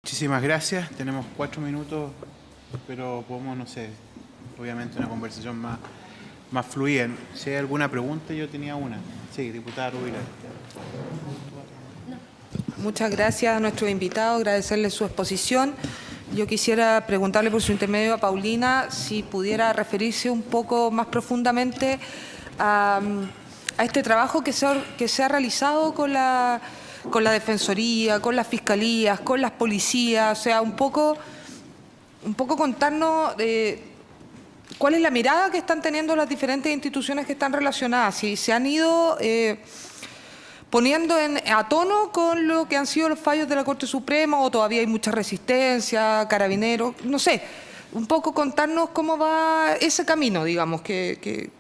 Muchísimas gracias. Tenemos 4 minutos, pero podemos, no sé, obviamente una conversación más fluida. Si hay alguna pregunta, yo tenía una. Sí, diputada Rubira. Muchas gracias a nuestro invitado, agradecerle su exposición. Yo quisiera preguntarle por su intermedio a Paulina si pudiera referirse un poco más profundamente a este trabajo que se ha realizado con la Defensoría, con las Fiscalías, con las policías, o sea, un poco contarnos cuál es la mirada que están teniendo las diferentes instituciones que están relacionadas, si se han ido poniendo a tono con lo que han sido los fallos de la Corte Suprema o todavía hay mucha resistencia, carabineros, no sé, un poco contarnos cómo va ese camino, digamos, que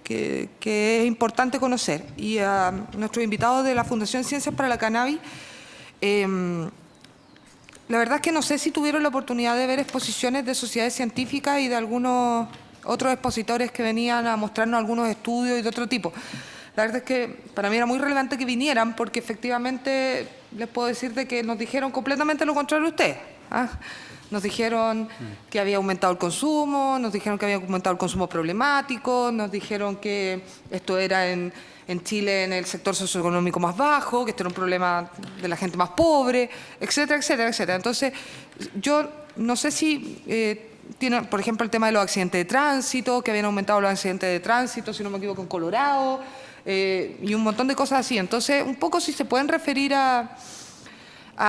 es importante conocer. Y a nuestros invitados de la Fundación Ciencias para la Cannabis, la verdad es que no sé si tuvieron la oportunidad de ver exposiciones de sociedades científicas y de algunos otros expositores que venían a mostrarnos algunos estudios y de otro tipo. La verdad es que para mí era muy relevante que vinieran porque efectivamente les puedo decir de que nos dijeron completamente lo contrario a ustedes. Nos dijeron que había aumentado el consumo, nos dijeron que había aumentado el consumo problemático, nos dijeron que esto era en Chile en el sector socioeconómico más bajo, que esto era un problema de la gente más pobre, etcétera, etcétera, etcétera. Entonces, yo no sé si tiene, por ejemplo, el tema de los accidentes de tránsito, que habían aumentado los accidentes de tránsito, si no me equivoco, en Colorado, y un montón de cosas así. Entonces, un poco si se pueden referir a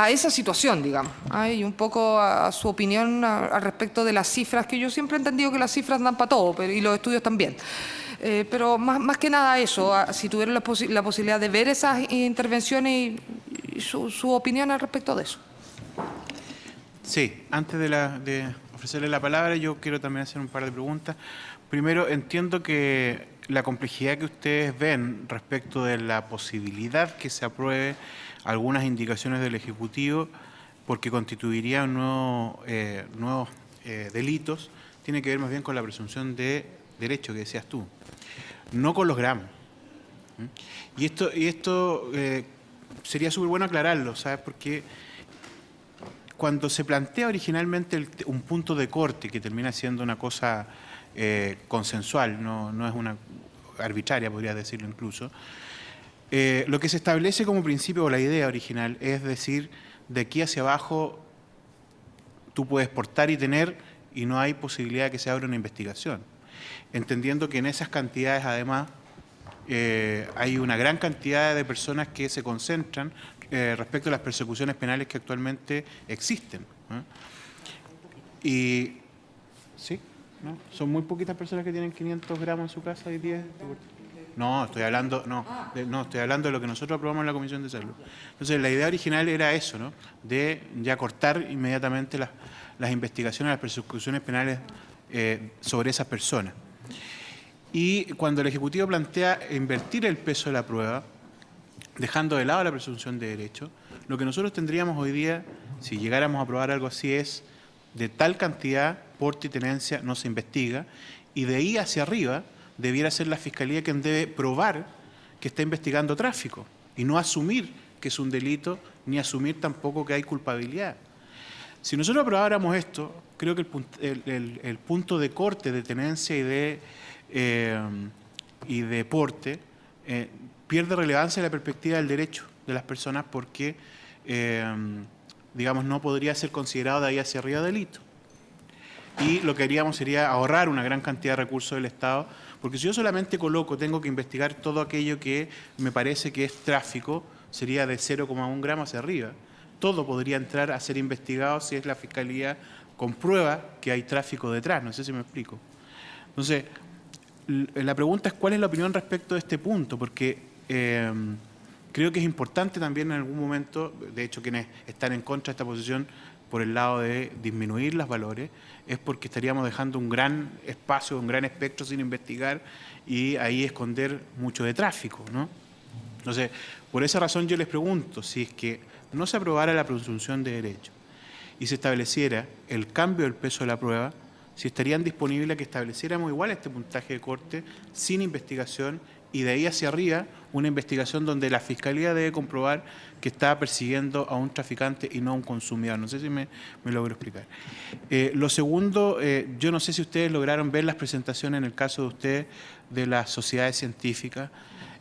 esa situación, digamos, y un poco a su opinión al respecto de las cifras, que yo siempre he entendido que las cifras dan para todo, y los estudios también. Pero más que nada eso, si tuvieron la posibilidad de ver esas intervenciones y su opinión al respecto de eso. Sí, antes de ofrecerle la palabra, yo quiero también hacer un par de preguntas. Primero, entiendo que la complejidad que ustedes ven respecto de la posibilidad que se apruebe algunas indicaciones del Ejecutivo porque constituirían nuevos delitos, tiene que ver más bien con la presunción de derecho que decías tú, no con los gramos. Y esto sería súper bueno aclararlo, ¿sabes? Porque cuando se plantea originalmente un punto de corte que termina siendo una cosa consensual, no es una arbitraria, podría decirlo incluso, lo que se establece como principio o la idea original es decir, de aquí hacia abajo tú puedes portar y tener y no hay posibilidad de que se abra una investigación. Entendiendo que en esas cantidades además hay una gran cantidad de personas que se concentran respecto a las persecuciones penales que actualmente existen. Y sí, ¿no? Son muy poquitas personas que tienen 500 gramos en su casa y 10. No, estoy hablando de lo que nosotros aprobamos en la Comisión de Salud. Entonces, la idea original era eso, ¿no? De ya cortar inmediatamente las investigaciones, las persecuciones penales sobre esas personas. Y cuando el Ejecutivo plantea invertir el peso de la prueba, dejando de lado la presunción de derecho, lo que nosotros tendríamos hoy día, si llegáramos a aprobar algo así, es de tal cantidad, porte y tenencia no se investiga, y de ahí hacia arriba debiera ser la Fiscalía quien debe probar que está investigando tráfico y no asumir que es un delito, ni asumir tampoco que hay culpabilidad. Si nosotros aprobáramos esto, creo que el punto de corte de tenencia y de porte pierde relevancia en la perspectiva del derecho de las personas porque, digamos, no podría ser considerado de ahí hacia arriba delito. Y lo que haríamos sería ahorrar una gran cantidad de recursos del Estado, porque si yo solamente tengo que investigar todo aquello que me parece que es tráfico, sería de 0,1 gramo hacia arriba. Todo podría entrar a ser investigado si es la Fiscalía comprueba que hay tráfico detrás, no sé si me explico. Entonces, la pregunta es cuál es la opinión respecto de este punto, porque creo que es importante también en algún momento, de hecho quienes están en contra de esta posición por el lado de disminuir los valores, es porque estaríamos dejando un gran espacio, un gran espectro sin investigar y ahí esconder mucho de tráfico, ¿no? Entonces, por esa razón yo les pregunto, si es que no se aprobara la presunción de derecho y se estableciera el cambio del peso de la prueba, si estarían disponibles a que estableciéramos igual este puntaje de corte sin investigación y de ahí hacia arriba una investigación donde la Fiscalía debe comprobar que está persiguiendo a un traficante y no a un consumidor. No sé si me logro explicar. Lo segundo, yo no sé si ustedes lograron ver las presentaciones en el caso de ustedes de las sociedades científicas,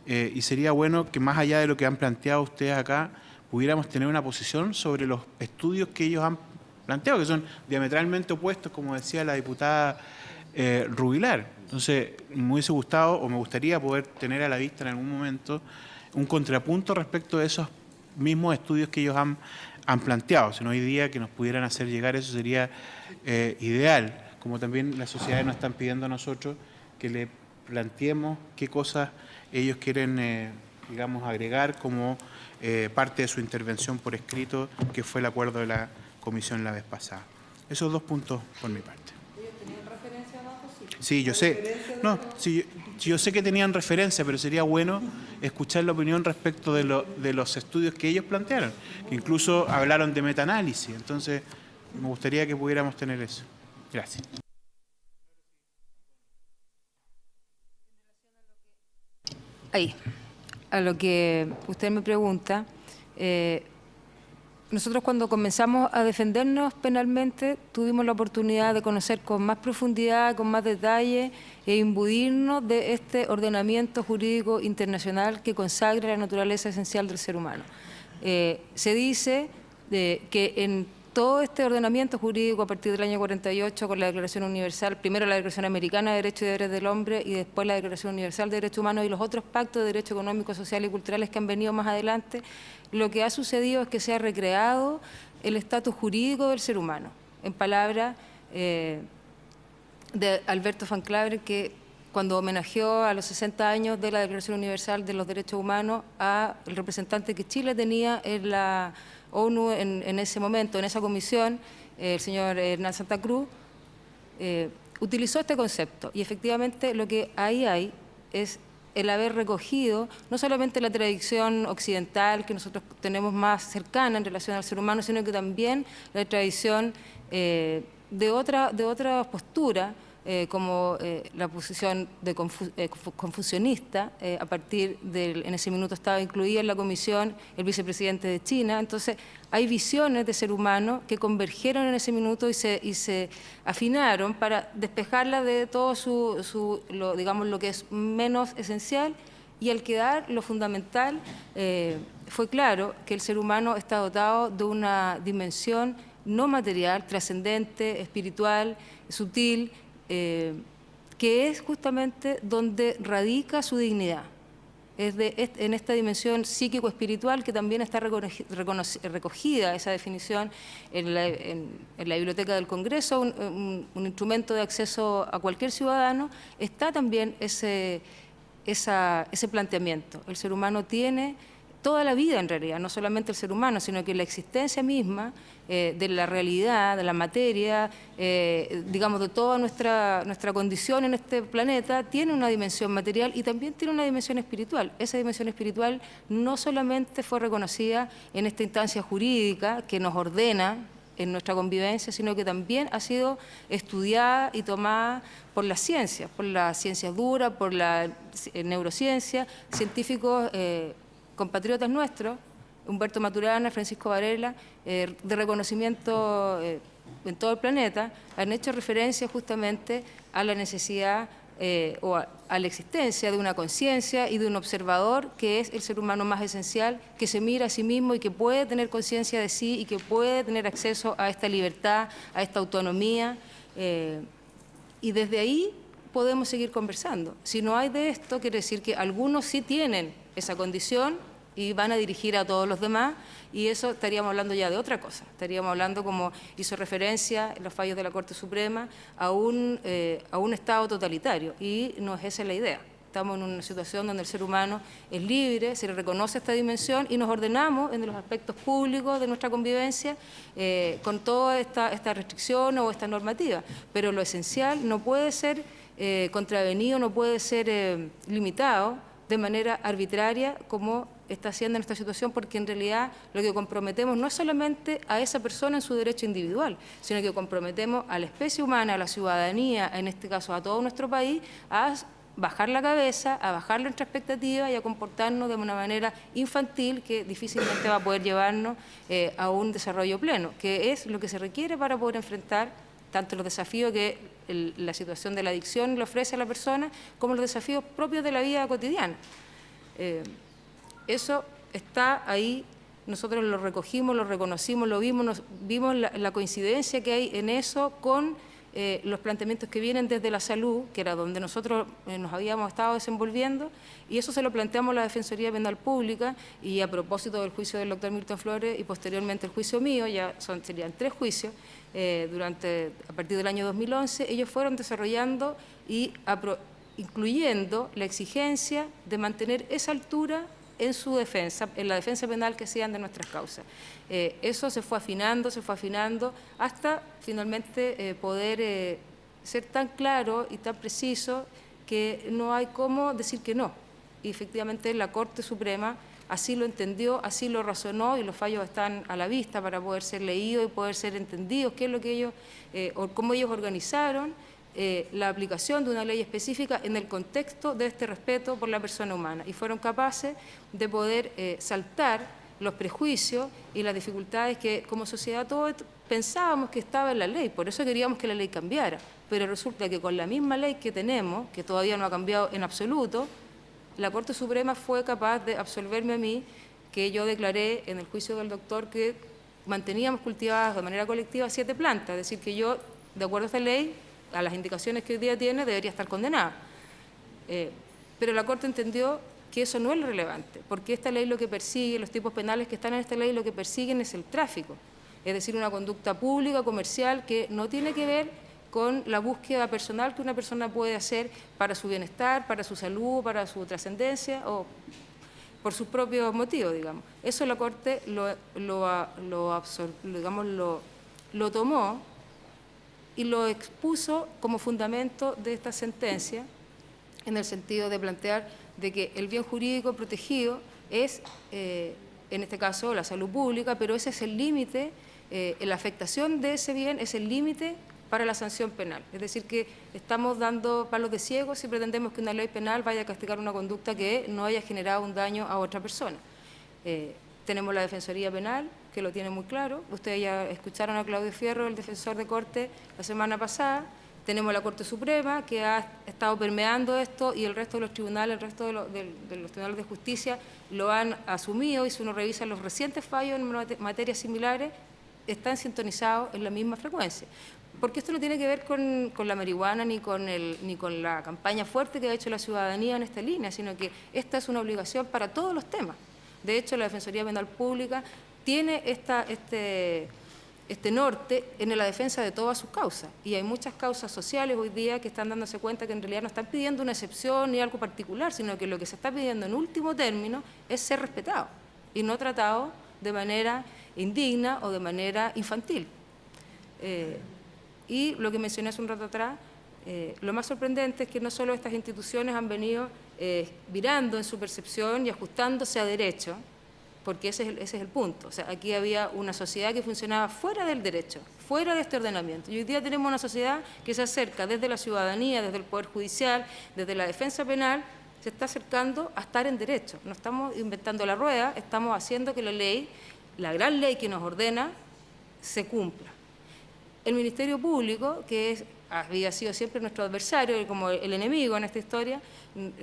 y sería bueno que más allá de lo que han planteado ustedes acá, pudiéramos tener una posición sobre los estudios que ellos han planteado, que son diametralmente opuestos, como decía la diputada Rubilar. Entonces, me hubiese gustado o me gustaría poder tener a la vista en algún momento un contrapunto respecto de esos mismos estudios que ellos han planteado. Si no, hoy día que nos pudieran hacer llegar eso sería ideal, como también las sociedades nos están pidiendo a nosotros que le planteemos qué cosas ellos quieren, digamos, agregar como parte de su intervención por escrito, que fue el acuerdo de la comisión la vez pasada. Esos 2 puntos por mi parte. Sí, yo sé. No, sí, yo sé que tenían referencia, pero sería bueno escuchar la opinión respecto de los estudios que ellos plantearon, que incluso hablaron de metaanálisis. Entonces, me gustaría que pudiéramos tener eso. Gracias. Ahí, a lo que usted me pregunta, nosotros cuando comenzamos a defendernos penalmente tuvimos la oportunidad de conocer con más profundidad, con más detalle e imbuirnos de este ordenamiento jurídico internacional que consagra la naturaleza esencial del ser humano. Se dice que en todo este ordenamiento jurídico a partir del año 48 con la Declaración Universal, primero la Declaración Americana de Derechos y Deberes del Hombre y después la Declaración Universal de Derechos Humanos y los otros pactos de derechos económicos, sociales y culturales que han venido más adelante, lo que ha sucedido es que se ha recreado el estatus jurídico del ser humano. En palabras de Alberto Van Claveren, que cuando homenajeó a los 60 años de la Declaración Universal de los Derechos Humanos al representante que Chile tenía en la ONU en ese momento, en esa comisión, el señor Hernán Santa Cruz, utilizó este concepto. Y efectivamente lo que ahí hay es el haber recogido no solamente la tradición occidental que nosotros tenemos más cercana en relación al ser humano, sino que también la tradición de otra postura, como la posición de confucionista, a partir del, en ese minuto estaba incluida en la comisión el vicepresidente de China. Entonces hay visiones de ser humano que convergieron en ese minuto y se afinaron para despejarla de todo digamos, lo que es menos esencial, y al quedar lo fundamental fue claro que el ser humano está dotado de una dimensión no material, trascendente, espiritual, sutil, que es justamente donde radica su dignidad. Es en esta dimensión psíquico-espiritual que también está recogida esa definición en la Biblioteca del Congreso, un instrumento de acceso a cualquier ciudadano. Está también ese planteamiento. El ser humano tiene toda la vida en realidad, no solamente el ser humano, sino que la existencia misma de la realidad, de la materia, digamos, de toda nuestra condición en este planeta, tiene una dimensión material y también tiene una dimensión espiritual. Esa dimensión espiritual no solamente fue reconocida en esta instancia jurídica que nos ordena en nuestra convivencia, sino que también ha sido estudiada y tomada por las ciencias duras, por la neurociencia, científicos compatriotas nuestros, Humberto Maturana, Francisco Varela, de reconocimiento en todo el planeta, han hecho referencia justamente a la necesidad o a la existencia de una conciencia y de un observador que es el ser humano más esencial, que se mira a sí mismo y que puede tener conciencia de sí y que puede tener acceso a esta libertad, a esta autonomía, y desde ahí podemos seguir conversando. Si no hay de esto, quiere decir que algunos sí tienen esa condición y van a dirigir a todos los demás, y eso estaríamos hablando ya de otra cosa. Estaríamos hablando, como hizo referencia en los fallos de la Corte Suprema, a un Estado totalitario, y no es esa la idea. Estamos en una situación donde el ser humano es libre, se le reconoce esta dimensión y nos ordenamos en los aspectos públicos de nuestra convivencia con toda esta restricción o esta normativa. Pero lo esencial no puede ser contravenido, no puede ser limitado de manera arbitraria como está haciendo en esta situación, porque en realidad lo que comprometemos no es solamente a esa persona en su derecho individual, sino que comprometemos a la especie humana, a la ciudadanía, en este caso a todo nuestro país, a bajar la cabeza, a bajar nuestra expectativa y a comportarnos de una manera infantil que difícilmente va a poder llevarnos a un desarrollo pleno, que es lo que se requiere para poder enfrentar tanto los desafíos que la situación de la adicción le ofrece a la persona, como los desafíos propios de la vida cotidiana. Eso está ahí, nosotros lo recogimos, lo reconocimos, lo vimos, vimos la coincidencia que hay en eso con los planteamientos que vienen desde la salud, que era donde nosotros nos habíamos estado desenvolviendo, y eso se lo planteamos a la Defensoría Penal Pública, y a propósito del juicio del doctor Milton Flores y posteriormente el juicio mío, ya serían 3 juicios, a partir del año 2011, ellos fueron desarrollando y incluyendo la exigencia de mantener esa altura en su defensa, en la defensa penal que hacían de nuestras causas. Eso se fue afinando, hasta finalmente poder ser tan claro y tan preciso que no hay cómo decir que no. Y efectivamente la Corte Suprema así lo entendió, así lo razonó, y los fallos están a la vista para poder ser leídos y poder ser entendidos, qué es lo que ellos, o cómo ellos organizaron la aplicación de una ley específica en el contexto de este respeto por la persona humana, y fueron capaces de poder saltar los prejuicios y las dificultades que como sociedad todos pensábamos que estaba en la ley, por eso queríamos que la ley cambiara, pero resulta que con la misma ley que tenemos, que todavía no ha cambiado en absoluto, la Corte Suprema fue capaz de absolverme a mí, que yo declaré en el juicio del doctor que manteníamos cultivadas de manera colectiva 7 plantas, es decir, que yo, de acuerdo a esta ley, a las indicaciones que hoy día tiene, debería estar condenada. Pero la Corte entendió que eso no es lo relevante, porque esta ley lo que persigue, los tipos penales que están en esta ley, lo que persiguen es el tráfico, es decir, una conducta pública, comercial, que no tiene que ver con la búsqueda personal que una persona puede hacer para su bienestar, para su salud, para su trascendencia o por sus propios motivos, digamos. Eso la Corte lo tomó y lo expuso como fundamento de esta sentencia, en el sentido de plantear de que el bien jurídico protegido es, en este caso, la salud pública, pero ese es el límite, la afectación de ese bien es el límite para la sanción penal. Es decir, que estamos dando palos de ciego si pretendemos que una ley penal vaya a castigar una conducta que no haya generado un daño a otra persona. Tenemos la Defensoría Penal, que lo tiene muy claro. Ustedes ya escucharon a Claudio Fierro, el defensor de Corte, la semana pasada. Tenemos la Corte Suprema, que ha estado permeando esto, y el resto de los tribunales, el resto de los tribunales de justicia lo han asumido, y si uno revisa los recientes fallos en materias similares, están sintonizados en la misma frecuencia. Porque esto no tiene que ver con la marihuana ni con la campaña fuerte que ha hecho la ciudadanía en esta línea, sino que esta es una obligación para todos los temas. De hecho, la Defensoría Penal Pública tiene este norte en la defensa de todas sus causas, y hay muchas causas sociales hoy día que están dándose cuenta que en realidad no están pidiendo una excepción ni algo particular, sino que lo que se está pidiendo en último término es ser respetado y no tratado de manera indigna o de manera infantil. Y lo que mencioné hace un rato atrás, lo más sorprendente es que no solo estas instituciones han venido virando en su percepción y ajustándose a derecho, porque ese es el punto. O sea, aquí había una sociedad que funcionaba fuera del derecho, fuera de este ordenamiento. Y hoy día tenemos una sociedad que se acerca desde la ciudadanía, desde el Poder Judicial, desde la defensa penal, se está acercando a estar en derecho. No estamos inventando la rueda, estamos haciendo que la ley, la gran ley que nos ordena, se cumpla. El Ministerio Público, que había sido siempre nuestro adversario, como el enemigo en esta historia,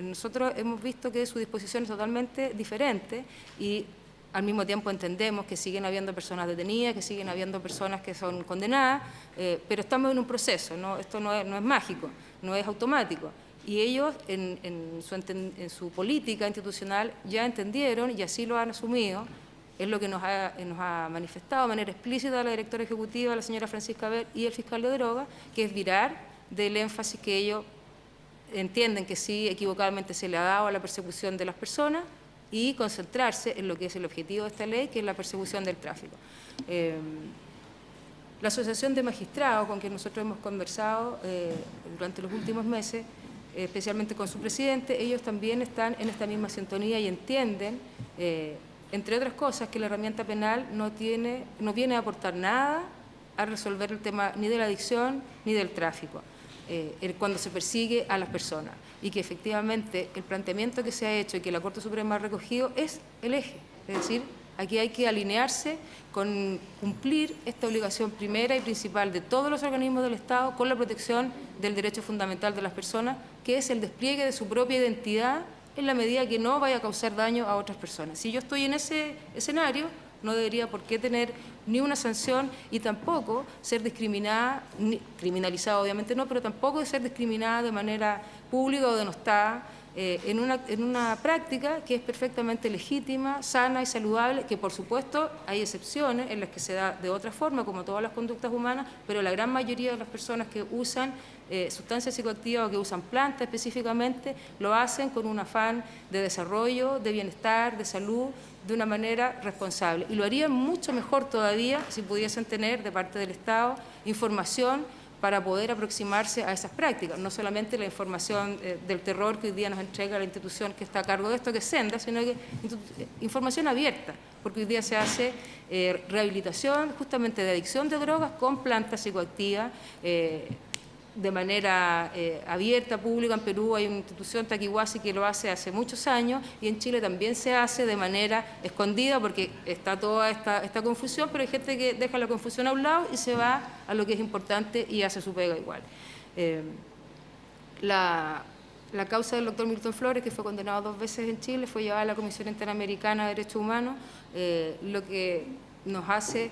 nosotros hemos visto que su disposición es totalmente diferente, y al mismo tiempo entendemos que siguen habiendo personas detenidas, que siguen habiendo personas que son condenadas, pero estamos en un proceso, ¿no? Esto no es mágico, no es automático. Y ellos en su política institucional ya entendieron y así lo han asumido. Es lo que nos ha manifestado de manera explícita la directora ejecutiva, la señora Francisca Ver, y el fiscal de drogas, que es virar del énfasis que ellos entienden que sí equivocadamente se le ha dado a la persecución de las personas y concentrarse en lo que es el objetivo de esta ley, que es la persecución del tráfico. La Asociación de Magistrados, con quien nosotros hemos conversado durante los últimos meses, especialmente con su presidente, ellos también están en esta misma sintonía y entienden, entre otras cosas, que la herramienta penal no viene a aportar nada a resolver el tema ni de la adicción ni del tráfico. cuando se persigue a las personas, y que efectivamente el planteamiento que se ha hecho y que la Corte Suprema ha recogido es el eje, es decir, aquí hay que alinearse con cumplir esta obligación primera y principal de todos los organismos del Estado con la protección del derecho fundamental de las personas, que es el despliegue de su propia identidad en la medida que no vaya a causar daño a otras personas. Si yo estoy en ese escenario, no debería por qué tener ni una sanción y tampoco ser discriminada, criminalizada obviamente no, pero tampoco de ser discriminada de manera pública o denostada en una práctica que es perfectamente legítima, sana y saludable, que por supuesto hay excepciones en las que se da de otra forma, como todas las conductas humanas, pero la gran mayoría de las personas que usan sustancias psicoactivas o que usan plantas específicamente, lo hacen con un afán de desarrollo, de bienestar, de salud, de una manera responsable. Y lo harían mucho mejor todavía si pudiesen tener de parte del Estado información para poder aproximarse a esas prácticas, no solamente la información del terror que hoy día nos entrega la institución que está a cargo de esto, que es Senda, sino que información abierta, porque hoy día se hace rehabilitación justamente de adicción de drogas con plantas psicoactivas, de manera abierta, pública. En Perú hay una institución, Taquihuasi, que lo hace hace muchos años, y en Chile también se hace de manera escondida porque está toda esta confusión, pero hay gente que deja la confusión a un lado y se va a lo que es importante y hace su pega igual. La causa del doctor Milton Flores, que fue condenado 2 veces en Chile, fue llevada a la Comisión Interamericana de Derechos Humanos, lo que nos hace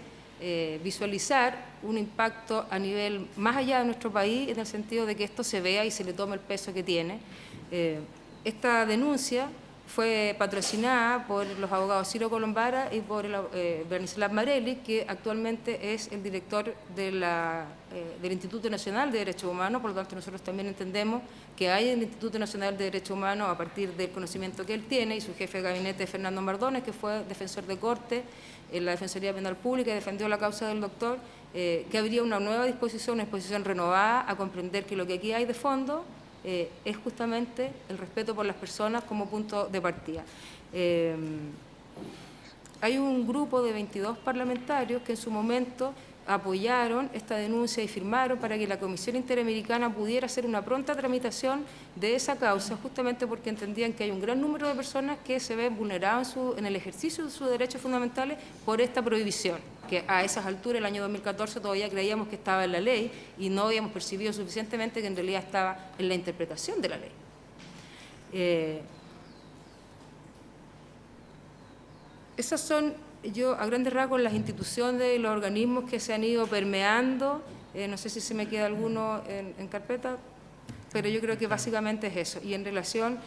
visualizar un impacto a nivel más allá de nuestro país, en el sentido de que esto se vea y se le tome el peso que tiene. Esta denuncia fue patrocinada por los abogados Ciro Colombara y por Bernislav Marelli, que actualmente es el director del Instituto Nacional de Derechos Humanos. Por lo tanto, nosotros también entendemos que hay en el Instituto Nacional de Derechos Humanos, a partir del conocimiento que él tiene, y su jefe de gabinete, Fernando Mardones, que fue defensor de corte en la Defensoría Penal Pública y defendió la causa del doctor, que habría una nueva disposición, una disposición renovada a comprender que lo que aquí hay de fondo es justamente el respeto por las personas como punto de partida. Hay un grupo de 22 parlamentarios que en su momento apoyaron esta denuncia y firmaron para que la Comisión Interamericana pudiera hacer una pronta tramitación de esa causa, justamente porque entendían que hay un gran número de personas que se ven vulneradas en el ejercicio de sus derechos fundamentales por esta prohibición, que a esas alturas, el año 2014, todavía creíamos que estaba en la ley y no habíamos percibido suficientemente que en realidad estaba en la interpretación de la ley. Esas son, a grandes rasgos, las instituciones y los organismos que se han ido permeando. No sé si se me queda alguno en carpeta, pero yo creo que básicamente es eso. Y en relación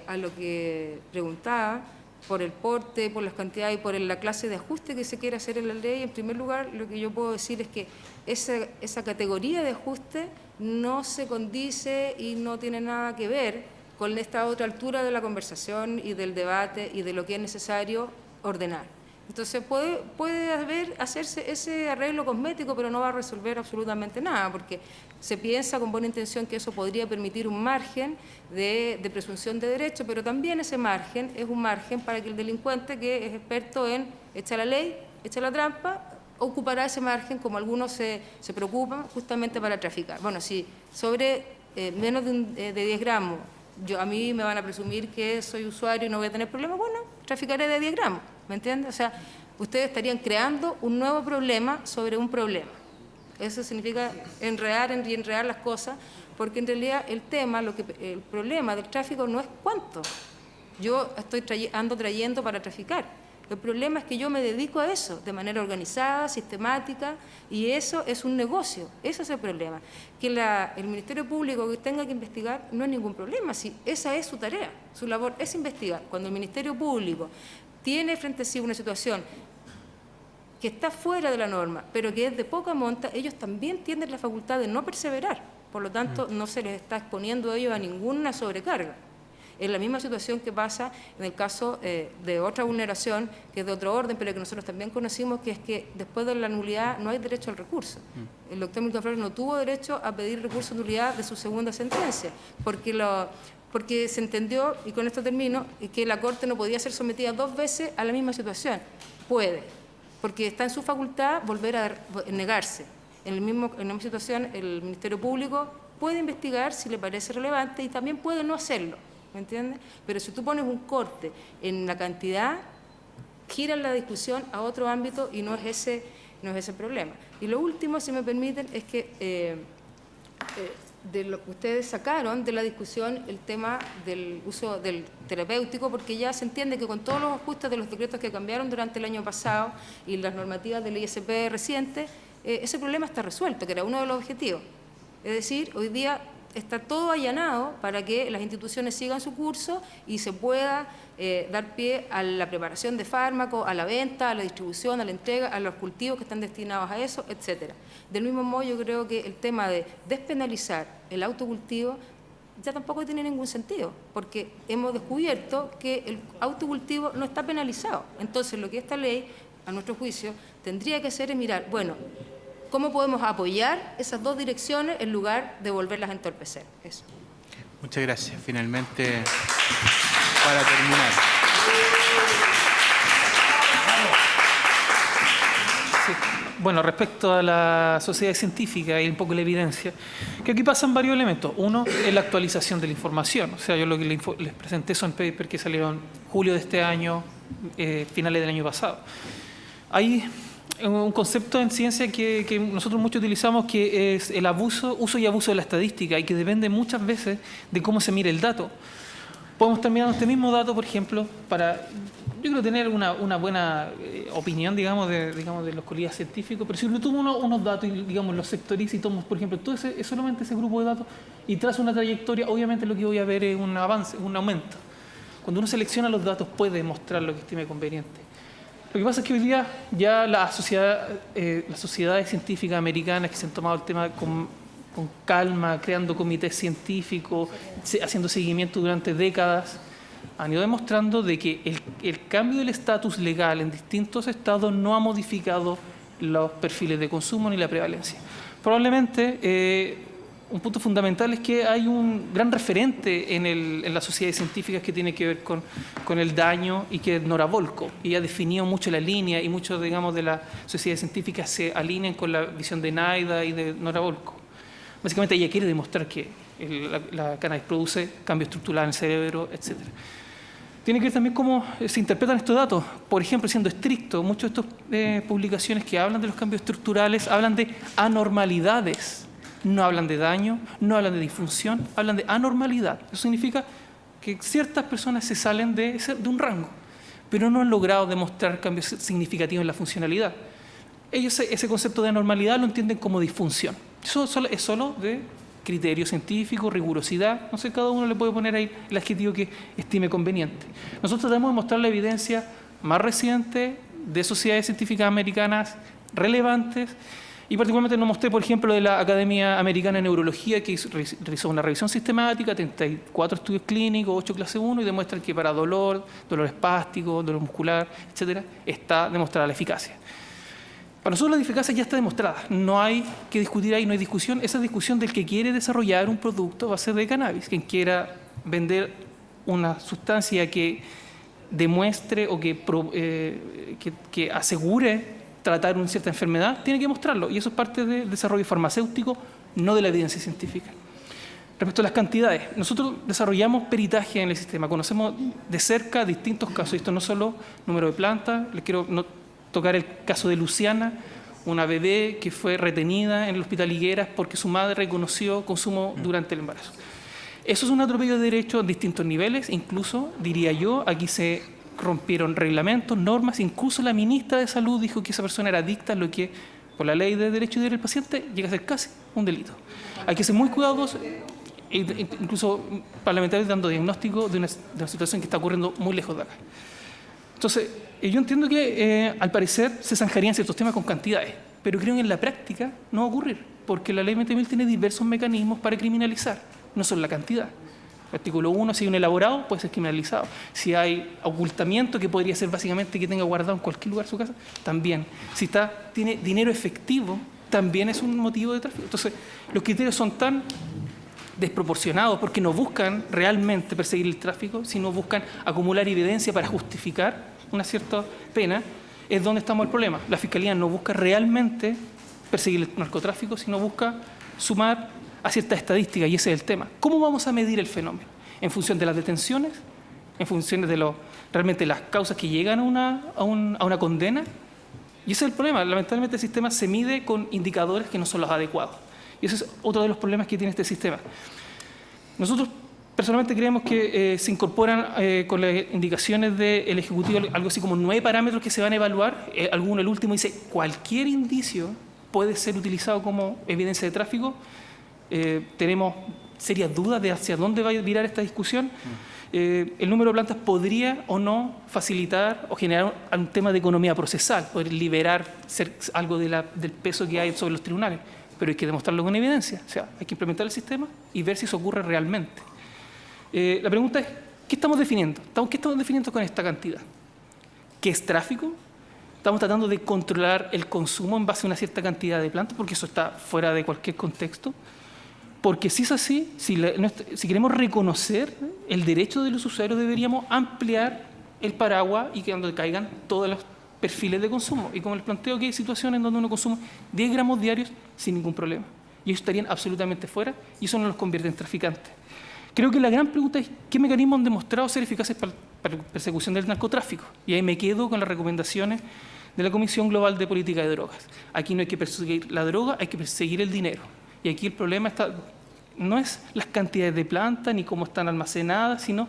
a lo que preguntaba, por el porte, por las cantidades y por la clase de ajuste que se quiere hacer en la ley, en primer lugar, lo que yo puedo decir es que esa categoría de ajuste no se condice y no tiene nada que ver con esta otra altura de la conversación y del debate y de lo que es necesario ordenar. Entonces puede hacerse ese arreglo cosmético, pero no va a resolver absolutamente nada, porque se piensa con buena intención que eso podría permitir un margen de presunción de derecho, pero también ese margen es un margen para que el delincuente, que es experto en echar la ley, echar la trampa, ocupará ese margen, como algunos se preocupan, justamente para traficar. Bueno, si sobre menos de 10 gramos a mí me van a presumir que soy usuario y no voy a tener problemas, bueno, traficaré de 10 gramos, ¿me entiendes? O sea, ustedes estarían creando un nuevo problema sobre un problema. Eso significa enredar las cosas, porque en realidad el problema del tráfico no es cuánto yo ando trayendo para traficar. El problema es que yo me dedico a eso de manera organizada, sistemática, y eso es un negocio. Ese es el problema. Que el Ministerio Público que tenga que investigar no es ningún problema, si esa es su tarea, su labor es investigar. Cuando el Ministerio Público tiene frente a sí una situación que está fuera de la norma, pero que es de poca monta, ellos también tienen la facultad de no perseverar. Por lo tanto, no se les está exponiendo a ellos a ninguna sobrecarga. Es la misma situación que pasa en el caso de otra vulneración, que es de otro orden, pero que nosotros también conocimos, que es que después de la nulidad no hay derecho al recurso. El doctor Milton Flores no tuvo derecho a pedir recurso de nulidad de su segunda sentencia, porque se entendió, y con esto termino, que la Corte no podía ser sometida 2 veces a la misma situación. Puede, porque está en su facultad volver a negarse. En la misma situación, el Ministerio Público puede investigar si le parece relevante y también puede no hacerlo, ¿me entiendes? Pero si tú pones un corte en la cantidad, giran la discusión a otro ámbito y no es ese el problema. Y lo último, si me permiten, es que de lo que ustedes sacaron de la discusión el tema del uso del terapéutico, porque ya se entiende que con todos los ajustes de los decretos que cambiaron durante el año pasado y las normativas del ISP reciente, ese problema está resuelto, que era uno de los objetivos. Es decir, hoy día está todo allanado para que las instituciones sigan su curso y se pueda dar pie a la preparación de fármacos, a la venta, a la distribución, a la entrega, a los cultivos que están destinados a eso, etcétera. Del mismo modo, yo creo que el tema de despenalizar el autocultivo ya tampoco tiene ningún sentido, porque hemos descubierto que el autocultivo no está penalizado. Entonces, lo que esta ley, a nuestro juicio, tendría que hacer es mirar, bueno, ¿cómo podemos apoyar esas dos direcciones en lugar de volverlas a entorpecer? Eso. Muchas gracias. Finalmente, para terminar. Sí. Bueno, respecto a la sociedad científica y un poco la evidencia, que aquí pasan varios elementos. Uno es la actualización de la información. O sea, yo lo que les presenté son papers que salieron julio de este año, finales del año pasado. Hay un concepto en ciencia que nosotros mucho utilizamos, que es el uso y abuso de la estadística, y que depende muchas veces de cómo se mire el dato. Podemos estar mirando este mismo dato, por ejemplo, para, yo creo, tener una buena opinión, digamos, de los colegas científicos, pero si yo tomo unos datos y, digamos, los sectorizo y tomo, por ejemplo, solamente ese grupo de datos y trazo una trayectoria, obviamente lo que voy a ver es un avance, un aumento. Cuando uno selecciona los datos puede mostrar lo que estime conveniente. Lo que pasa es que hoy día ya las sociedades científicas americanas que se han tomado el tema con calma, creando comités científicos, haciendo seguimiento durante décadas, han ido demostrando de que el cambio del estatus legal en distintos estados no ha modificado los perfiles de consumo ni la prevalencia. Probablemente un punto fundamental es que hay un gran referente en las sociedades científicas que tiene que ver con el daño, y que es Nora Volkow. Ella ha definido mucho la línea, y muchos, digamos, de las sociedades científicas se alinean con la visión de Naida y de Nora Volkow. Básicamente ella quiere demostrar que la cannabis produce cambio estructural en el cerebro, etc. Tiene que ver también cómo se interpretan estos datos. Por ejemplo, siendo estricto, muchas de estas publicaciones que hablan de los cambios estructurales hablan de anormalidades. No hablan de daño, no hablan de disfunción, hablan de anormalidad. Eso significa que ciertas personas se salen de un rango, pero no han logrado demostrar cambios significativos en la funcionalidad. Ellos ese concepto de anormalidad lo entienden como disfunción. Eso es solo de criterio científico, rigurosidad. No sé, cada uno le puede poner ahí el adjetivo que estime conveniente. Nosotros tratamos de mostrar la evidencia más reciente de sociedades científicas americanas relevantes, y particularmente nos mostré, por ejemplo, de la Academia Americana de Neurología, que realizó una revisión sistemática, 34 estudios clínicos, 8 clase 1, y demuestran que para dolor espástico, dolor muscular, etcétera, está demostrada la eficacia. Para nosotros la eficacia ya está demostrada, no hay que discutir ahí, no hay discusión. Esa discusión del que quiere desarrollar un producto va a ser de cannabis. Quien quiera vender una sustancia que demuestre o que asegure tratar una cierta enfermedad, tiene que mostrarlo, y eso es parte del desarrollo farmacéutico, no de la evidencia científica. Respecto a las cantidades, nosotros desarrollamos peritaje en el sistema, conocemos de cerca distintos casos, y esto no solo número de plantas. Les quiero tocar el caso de Luciana, una bebé que fue retenida en el hospital Higueras porque su madre reconoció consumo durante el embarazo. Eso es un atropello de derechos en distintos niveles, incluso, diría yo, aquí se rompieron reglamentos, normas, incluso la ministra de Salud dijo que esa persona era adicta, lo que por la ley de derecho y deber del paciente llega a ser casi un delito. Hay que ser muy cuidadosos, incluso parlamentarios dando diagnóstico de una situación que está ocurriendo muy lejos de acá. Entonces, yo entiendo que al parecer se zanjarían ciertos temas con cantidades, pero creo que en la práctica no va a ocurrir, porque la ley 20.000 tiene diversos mecanismos para criminalizar, no solo la cantidad. Artículo 1, si hay un elaborado, puede ser criminalizado. Si hay ocultamiento, que podría ser básicamente que tenga guardado en cualquier lugar de su casa, también. Si tiene dinero efectivo, también es un motivo de tráfico. Entonces, los criterios son tan desproporcionados porque no buscan realmente perseguir el tráfico, sino buscan acumular evidencia para justificar una cierta pena. Es donde estamos el problema. La Fiscalía no busca realmente perseguir el narcotráfico, sino busca sumar a ciertas estadísticas, y ese es el tema. ¿Cómo vamos a medir el fenómeno? ¿En función de las detenciones? ¿En función de realmente las causas que llegan a una condena? Y ese es el problema. Lamentablemente el sistema se mide con indicadores que no son los adecuados. Y ese es otro de los problemas que tiene este sistema. Nosotros personalmente creemos que se incorporan con las indicaciones del Ejecutivo algo así como 9 parámetros que se van a evaluar. El último dice, cualquier indicio puede ser utilizado como evidencia de tráfico. Tenemos serias dudas de hacia dónde va a virar esta discusión. El número de plantas podría o no facilitar o generar un tema de economía procesal, poder liberar algo del peso que hay sobre los tribunales, pero hay que demostrarlo con evidencia. O sea, hay que implementar el sistema y ver si eso ocurre realmente. La pregunta es, ¿qué estamos definiendo? ¿Qué estamos definiendo con esta cantidad? ¿Qué es tráfico? Estamos tratando de controlar el consumo en base a una cierta cantidad de plantas, porque eso está fuera de cualquier contexto. Porque si es así, si queremos reconocer el derecho de los usuarios, deberíamos ampliar el paraguas y que donde caigan todos los perfiles de consumo. Y como les planteo, que hay situaciones donde uno consume 10 gramos diarios sin ningún problema. Y ellos estarían absolutamente fuera y eso no los convierte en traficantes. Creo que la gran pregunta es, ¿qué mecanismos han demostrado ser eficaces para la persecución del narcotráfico? Y ahí me quedo con las recomendaciones de la Comisión Global de Política de Drogas. Aquí no hay que perseguir la droga, hay que perseguir el dinero. Y aquí el problema no es las cantidades de plantas ni cómo están almacenadas, sino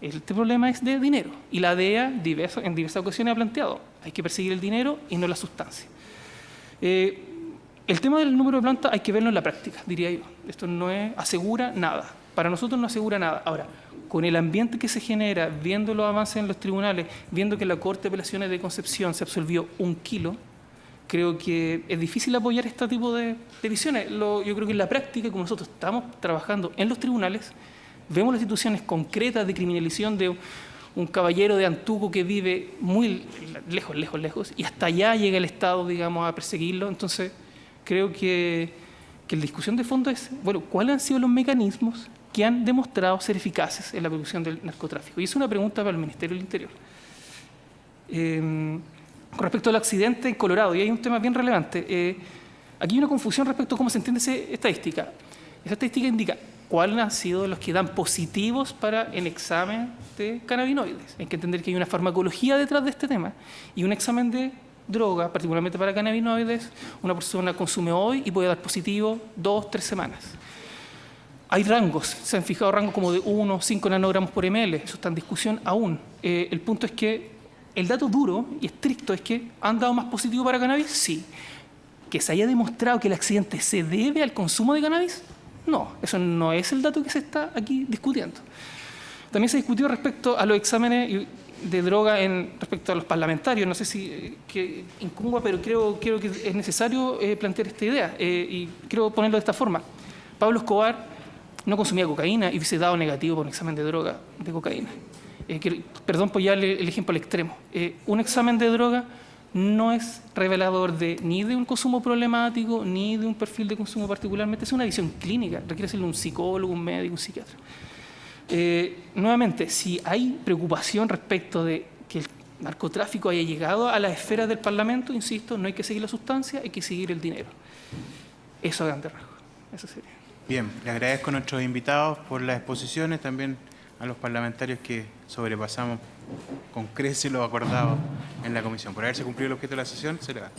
este problema es de dinero. Y la DEA en diversas ocasiones ha planteado, hay que perseguir el dinero y no la sustancia. El tema del número de plantas hay que verlo en la práctica, diría yo. Esto no asegura nada. Para nosotros no asegura nada. Ahora, con el ambiente que se genera, viendo los avances en los tribunales, viendo que la Corte de Apelaciones de Concepción se absolvió 1 kilo, creo que es difícil apoyar este tipo de visiones. Yo creo que en la práctica, como nosotros estamos trabajando en los tribunales, vemos las situaciones concretas de criminalización de un caballero de Antuco que vive muy lejos, y hasta allá llega el Estado, digamos, a perseguirlo. Entonces, creo que la discusión de fondo es, bueno, ¿cuáles han sido los mecanismos que han demostrado ser eficaces en la persecución del narcotráfico? Y es una pregunta para el Ministerio del Interior. Con respecto al accidente en Colorado, y hay un tema bien relevante, aquí hay una confusión respecto a cómo se entiende esa estadística. Esa estadística indica cuáles han sido los que dan positivos para el examen de cannabinoides. Hay que entender que hay una farmacología detrás de este tema y un examen de droga, particularmente para cannabinoides, una persona consume hoy y puede dar positivo 2 o 3 semanas. Hay rangos, se han fijado rangos como de 1 o 5 nanogramos por ml, eso está en discusión aún. El punto es que el dato duro y estricto es que ¿han dado más positivo para cannabis? Sí. ¿Que se haya demostrado que el accidente se debe al consumo de cannabis? No, eso no es el dato que se está aquí discutiendo. También se discutió respecto a los exámenes de droga respecto a los parlamentarios. No sé si que incumba, pero creo que es necesario plantear esta idea y quiero ponerlo de esta forma. Pablo Escobar no consumía cocaína y hubiese dado negativo por un examen de droga de cocaína. Perdón por llevarle el ejemplo al extremo. Un examen de droga no es revelador ni de un consumo problemático, ni de un perfil de consumo particularmente. Es una visión clínica, requiere ser un psicólogo, un médico, un psiquiatra. Nuevamente, si hay preocupación respecto de que el narcotráfico haya llegado a las esferas del Parlamento, insisto, no hay que seguir la sustancia, hay que seguir el dinero. Eso a grandes rasgos. Eso sería. Bien, le agradezco a nuestros invitados por las exposiciones, también a los parlamentarios que sobrepasamos con creces lo acordado en la comisión. Por haberse cumplido el objeto de la sesión, se le da.